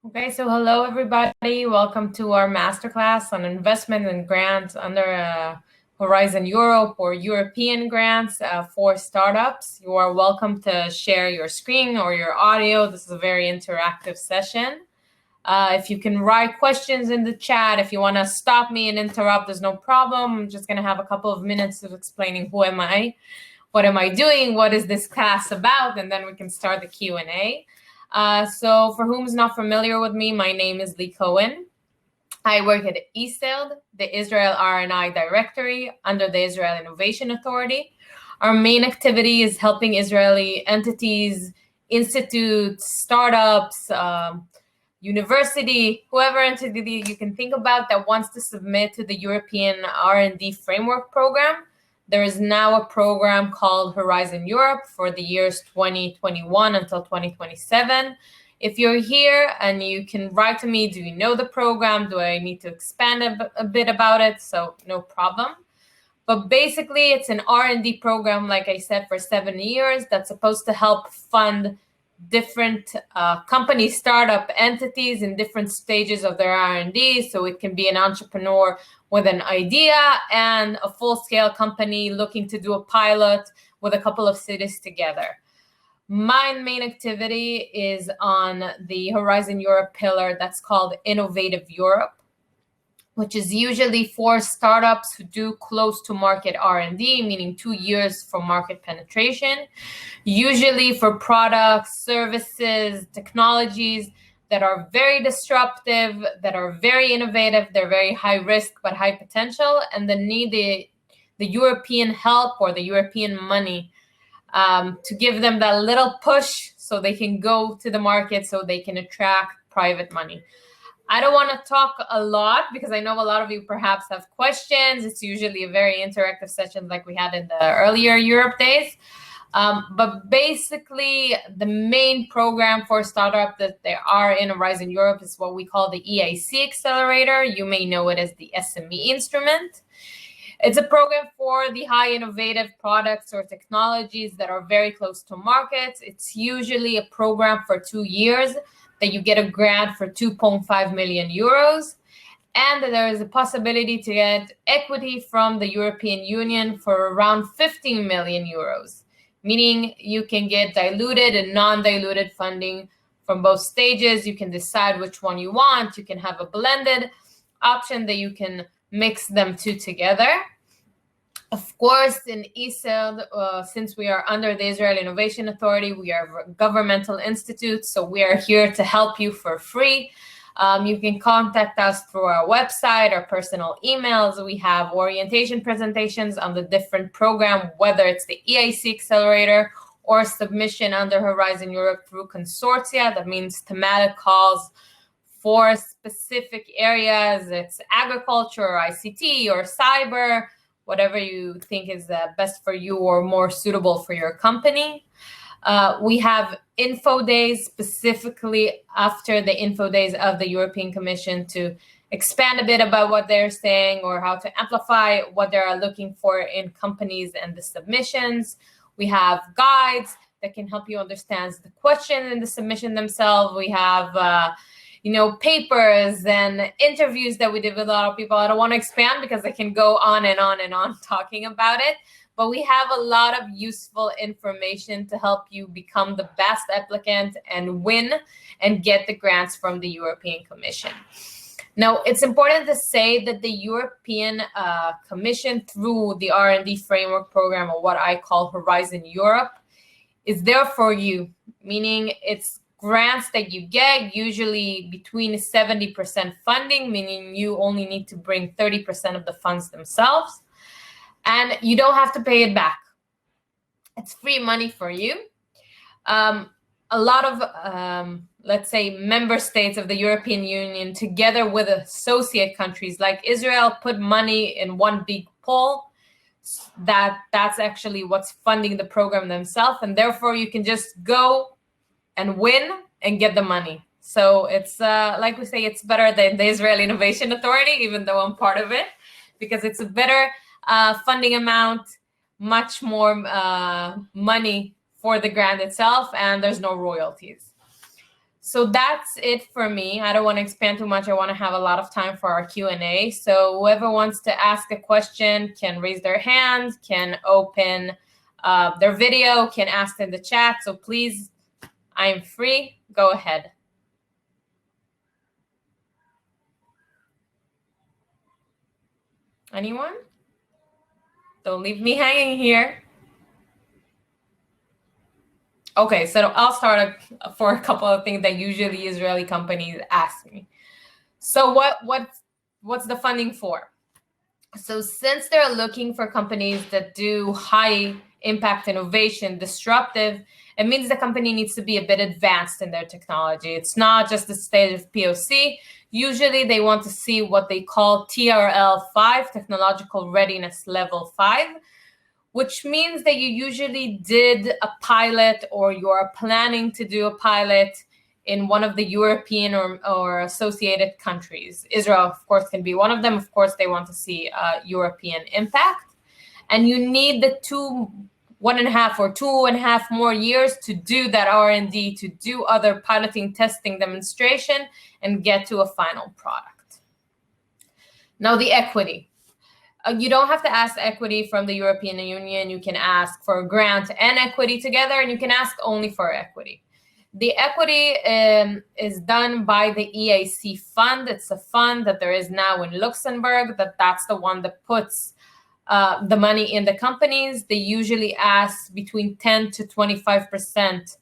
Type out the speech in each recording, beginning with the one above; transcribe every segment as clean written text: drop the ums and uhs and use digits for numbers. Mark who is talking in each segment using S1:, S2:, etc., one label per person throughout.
S1: Okay, so hello everybody. Welcome to our masterclass on investment and grants under Horizon Europe or European grants for startups. You are welcome to share your screen or your audio. This is a very interactive session. If you can write questions in the chat, if you want to stop me and interrupt, there's no problem. I'm just going to have a couple of minutes of explaining who am I, what am I doing, what is this class about, and then we can start the Q&A. So for whom is not familiar with me, my name is Lee Cohen. I work at ESILD, the Israel R&I Directory under the Israel Innovation Authority. Our main activity is helping Israeli entities, institutes, startups, university, whoever entity you can think about that wants to submit to the European R&D Framework Program. There is now a program called Horizon Europe for the years 2021 until 2027. If you're here and you can write to me, do you know the program? Do I need to expand a bit about it? So no problem. But basically, it's an R&D program, like I said, for 7 years that's supposed to help fund different company startup entities in different stages of their R&D. So it can be an entrepreneur with an idea and a full-scale company looking to do a pilot with a couple of cities together. My main activity is on the Horizon Europe pillar that's called Innovative Europe, which is usually for startups who do close to market R&D, meaning 2 years for market penetration, usually for products, services, technologies that are very disruptive, that are very innovative, they're very high risk but high potential, and that need the European help or the European money to give them that little push so they can go to the market, so they can attract private money. I don't want to talk a lot because I know a lot of you perhaps have questions. It's usually a very interactive session like we had in the earlier Europe days. But basically, the main program for startup that there are in Horizon Europe is what we call the EIC Accelerator. You may know it as the SME instrument. It's a program for the high innovative products or technologies that are very close to markets. It's usually a program for 2 years that you get a grant for 2.5 million euros. And there is a possibility to get equity from the European Union for around 15 million euros, meaning you can get diluted and non-diluted funding from both stages. You can decide which one you want. You can have a blended option that you can mix them two together. Of course, in ESILD, since we are under the Israel Innovation Authority, we are a governmental institute, so we are here to help you for free. You can contact us through our website or personal emails. We have orientation presentations on the different program, whether it's the EIC Accelerator or submission under Horizon Europe through consortia. That means thematic calls for specific areas. It's agriculture or ICT or cyber, whatever you think is best for you or more suitable for your company. We have info days specifically after the info days of the European Commission to expand a bit about what they're saying or how to amplify what they are looking for in companies and the submissions. We have guides that can help you understand the question and the submission themselves. We have papers and interviews that we did with a lot of people. I don't want to expand because I can go on and on and on talking about it. But we have a lot of useful information to help you become the best applicant and win and get the grants from the European Commission. Now, it's important to say that the European Commission, through the R&D Framework Program, or what I call Horizon Europe, is there for you, meaning it's grants that you get, usually between 70% funding, meaning you only need to bring 30% of the funds themselves. And you don't have to pay it back. It's free money for you. A lot of, let's say, member states of the European Union, together with associate countries like Israel, put money in one big pool. That's actually what's funding the program themselves. And therefore, you can just go and win and get the money. So it's, like we say, it's better than the Israel Innovation Authority, even though I'm part of it, because it's a better funding amount, much more money for the grant itself, and there's no royalties. So that's it for me. I don't want to expand too much. I want to have a lot of time for our Q&A. So whoever wants to ask a question can raise their hand, can open their video, can ask in the chat. So please, I am free. Go ahead. Anyone? Don't leave me hanging here. Okay, so I'll start for a couple of things that usually Israeli companies ask me. So what's the funding for? So since they're looking for companies that do high impact innovation, disruptive, it means the company needs to be a bit advanced in their technology. It's not just the stage of POC. Usually they want to see what they call TRL 5, Technological Readiness Level 5, which means that you usually did a pilot or you're planning to do a pilot in one of the European or associated countries. Israel, of course, can be one of them. Of course, they want to see European impact. And you need the 1.5 or 2.5 more years to do that R&D, to do other piloting, testing, demonstration, and get to a final product. Now, the equity. You don't have to ask equity from the European Union. You can ask for a grant and equity together, and you can ask only for equity. The equity is done by the EAC fund. It's a fund that there is now in Luxembourg, that's the one that puts the money in the companies. They usually ask between 10 to 25%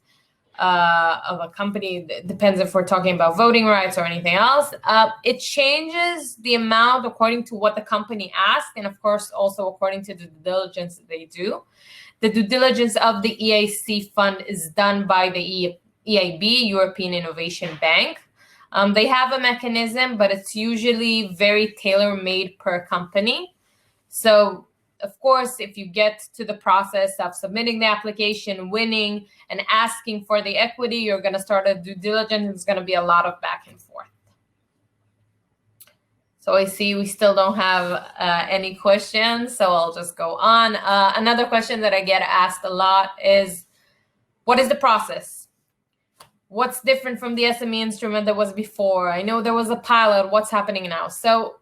S1: of a company. It depends if we're talking about voting rights or anything else. It changes the amount according to what the company asks, and of course also according to the due diligence that they do. The due diligence of the EAC fund is done by the EIB, European Innovation Bank. They have a mechanism, but it's usually very tailor-made per company. So of course, if you get to the process of submitting the application, winning, and asking for the equity, you're going to start a due diligence. It's going to be a lot of back and forth. So I see we still don't have any questions, so I'll just go on. Another question that I get asked a lot is, what is the process? What's different from the SME instrument that was before? I know there was a pilot. What's happening now? So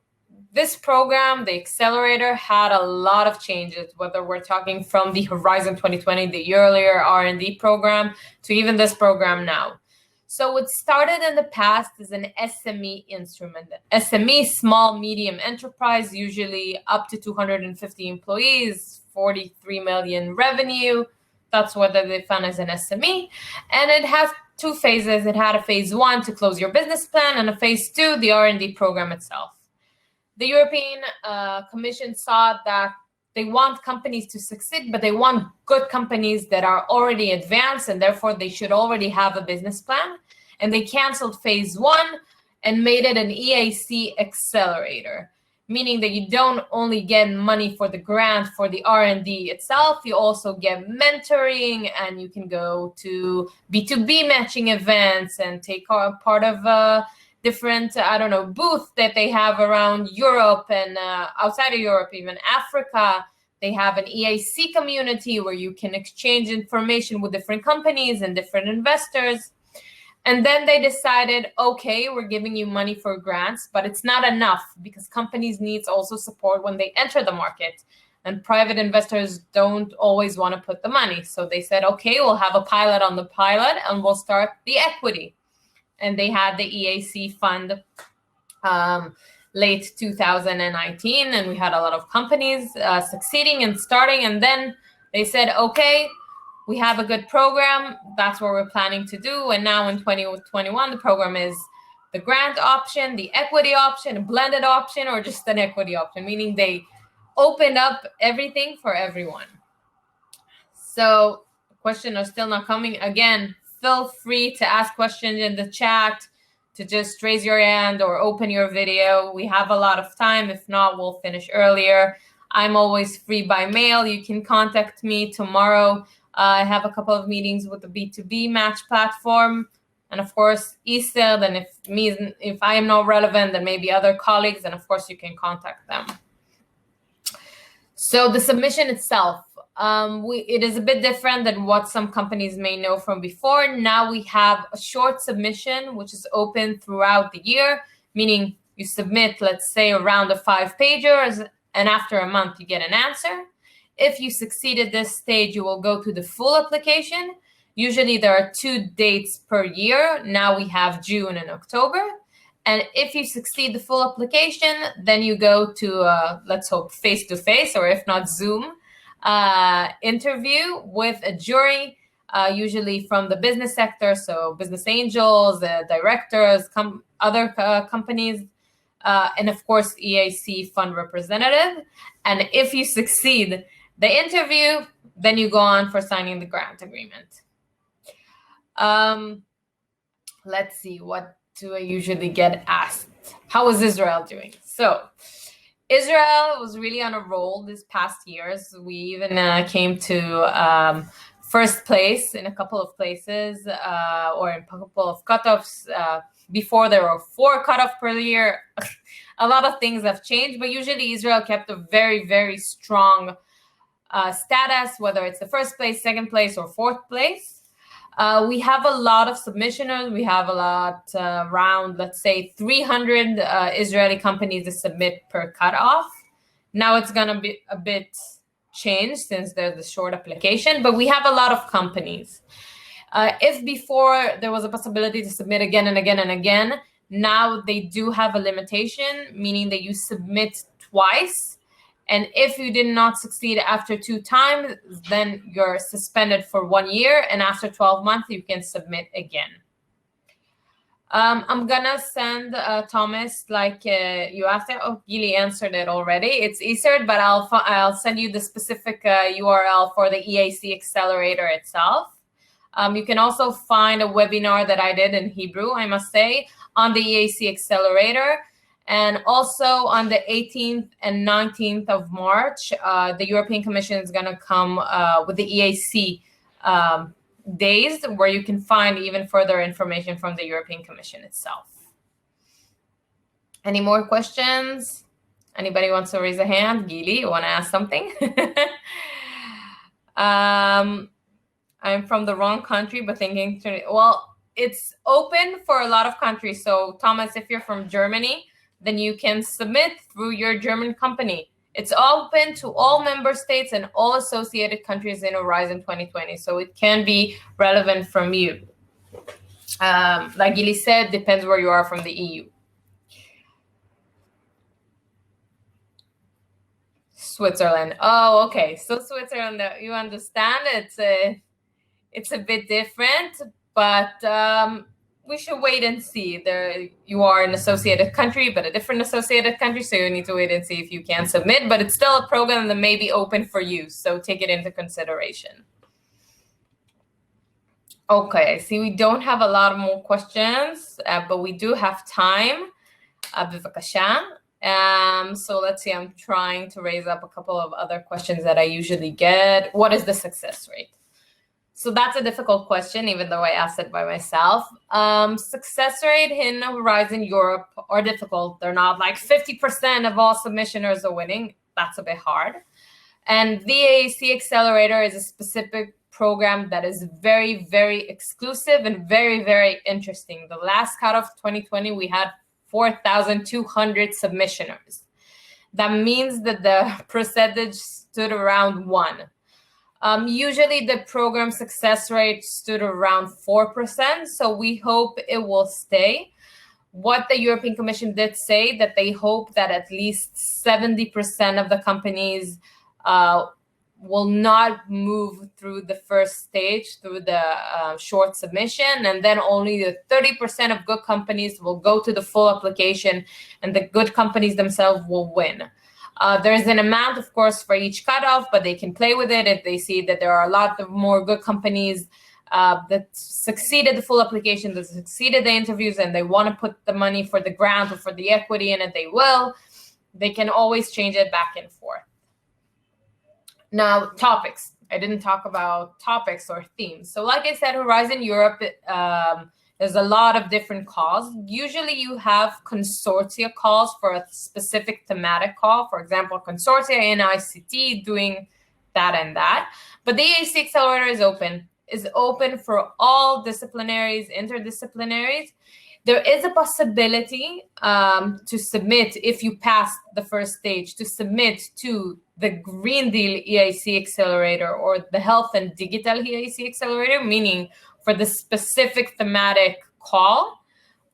S1: this program, the accelerator, had a lot of changes, whether we're talking from the Horizon 2020, the earlier R&D program, to even this program now. So what started in the past is an SME instrument. SME, small, medium enterprise, usually up to 250 employees, 43 million revenue. That's what they found as an SME. And it has two phases. It had a phase 1 to close your business plan, and a phase 2, the R&D program itself. The European Commission saw that they want companies to succeed, but they want good companies that are already advanced, and therefore they should already have a business plan. And they canceled phase 1 and made it an EAC accelerator, meaning that you don't only get money for the grant for the R&D itself, you also get mentoring, and you can go to B2B matching events and take part of different, booth that they have around Europe and outside of Europe, even Africa. They have an EAC community where you can exchange information with different companies and different investors. And then they decided, okay, we're giving you money for grants, but it's not enough because companies need also support when they enter the market. And private investors don't always want to put the money. So they said, okay, we'll have a pilot on the pilot and we'll start the equity. And they had the EAC fund late 2019, and we had a lot of companies succeeding and starting. And then they said, okay, we have a good program. That's what we're planning to do. And now in 2021, the program is the grant option, the equity option, a blended option, or just an equity option, meaning they opened up everything for everyone. So questions are still not coming. Again, feel free to ask questions in the chat, to just raise your hand or open your video. We have a lot of time. If not, we'll finish earlier. I'm always free by mail. You can contact me tomorrow. I have a couple of meetings with the B2B match platform. And of course, ESIL. And if I am not relevant, then maybe other colleagues. And of course, you can contact them. So the submission itself, It is a bit different than what some companies may know from before. Now we have a short submission, which is open throughout the year, meaning you submit, let's say, a round of 5 pagers, and after a month, you get an answer. If you succeed at this stage, you will go to the full application. Usually there are 2 dates per year. Now we have June and October. And if you succeed the full application, then you go to, let's hope, face-to-face, or if not, Zoom interview with a jury, usually from the business sector, so business angels, directors, other companies, and of course, EAC fund representative. And if you succeed the interview, then you go on for signing the grant agreement. Let's see, what do I usually get asked? How is Israel doing? So Israel was really on a roll this past years. We even came to first place in a couple of places, or in a couple of cutoffs. Before there were 4 cutoffs per year. A lot of things have changed, but usually Israel kept a very, very strong status, whether it's the first place, second place, or fourth place. We have a lot of submissioners. We have a lot, around, let's say, 300 Israeli companies to submit per cutoff. Now it's going to be a bit changed since there's the short application, but we have a lot of companies. If before there was a possibility to submit again and again and again, now they do have a limitation, meaning that you submit twice. And if you did not succeed after 2 times, then you're suspended for 1 year. And after 12 months, you can submit again. I'm going to send Thomas, like you asked it. Oh, Gili answered it already. It's easier, but I'll send you the specific URL for the EAC Accelerator itself. You can also find a webinar that I did in Hebrew, I must say, on the EAC Accelerator. And also on the 18th and 19th of March, the European Commission is going to come with the EAC days, where you can find even further information from the European Commission itself. Any more questions? Anybody wants to raise a hand? Gili, you want to ask something? I'm from the wrong country, but thinking, well, it's open for a lot of countries. So Thomas, if you're from Germany, then you can submit through your German company. It's open to all member states and all associated countries in Horizon 2020. So it can be relevant from you. Like Gili said, depends where you are from the EU. Switzerland. Oh, okay. So Switzerland, you understand it's a bit different, but we should wait and see. There, you are an associated country, but a different associated country, so you need to wait and see if you can submit. But it's still a program that may be open for you, so take it into consideration. Okay, I see we don't have a lot more questions, but we do have time. בבקשה. So let's see, I'm trying to raise up a couple of other questions that I usually get. What is the success rate? So that's a difficult question, even though I asked it by myself. Success rate in Horizon Europe are difficult. They're not like 50% of all submissioners are winning. That's a bit hard. And the EAC Accelerator is a specific program that is very, very exclusive and very, very interesting. The last cutoff 2020, we had 4,200 submissioners. That means that the percentage stood around 1. Usually the program success rate stood around 4%, so we hope it will stay. What the European Commission did say, that they hope that at least 70% of the companies will not move through the first stage, through the short submission, and then only the 30% of good companies will go to the full application, and the good companies themselves will win. There's an amount, of course, for each cutoff, but they can play with it if they see that there are a lot of more good companies that succeeded the full application, that succeeded the interviews, and they want to put the money for the grant or for the equity in it, they will. They can always change it back and forth. Now, topics. I didn't talk about topics or themes. So like I said, Horizon Europe, there's a lot of different calls. Usually you have consortia calls for a specific thematic call. For example, consortia in ICT doing that and that. But the EAC Accelerator is open for all disciplinaries, interdisciplinaries. There is a possibility to submit, if you pass the first stage, to submit to the Green Deal EIC Accelerator or the Health and Digital EIC Accelerator, meaning for the specific thematic call,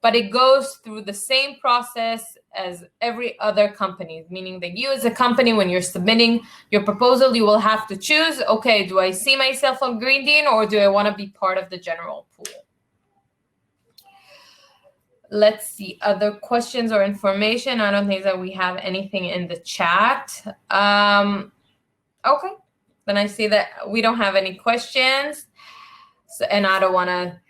S1: but it goes through the same process as every other company, meaning that you as a company, when you're submitting your proposal, you will have to choose, okay, do I see myself on Green Deal or do I want to be part of the general pool? Let's see, other questions or information. I don't think that we have anything in the chat. Okay, then I see that we don't have any questions. So, and I don't want to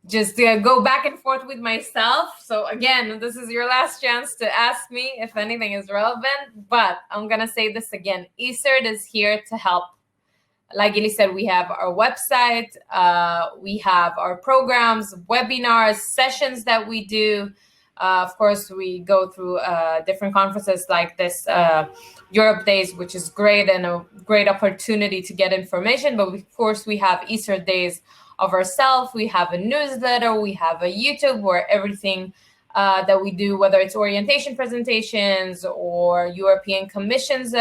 S1: just go back and forth with myself. So again, this is your last chance to ask me if anything is relevant, but I'm going to say this again. ESERT is here to help. Like Eli said, we have our website, we have our programs, webinars, sessions that we do. Of course, we go through different conferences like this Europe Days, which is great and a great opportunity to get information. But of course, we have ESERT Days of ourselves. We have a newsletter. We have a YouTube where everything that we do, whether it's orientation presentations or European Commission's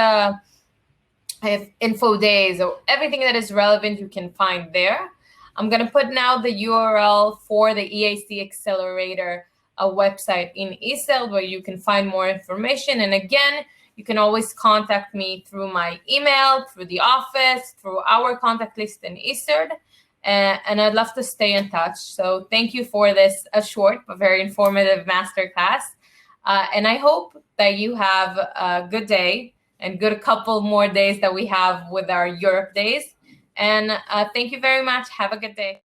S1: info days or everything that is relevant, you can find there. I'm going to put now the URL for the EAC Accelerator website in ESEL where you can find more information. And again, you can always contact me through my email, through the office, through our contact list in ESERT. And I'd love to stay in touch. So thank you for this short but very informative masterclass. And I hope that you have a good day and good couple more days that we have with our Europe Days. And thank you very much. Have a good day.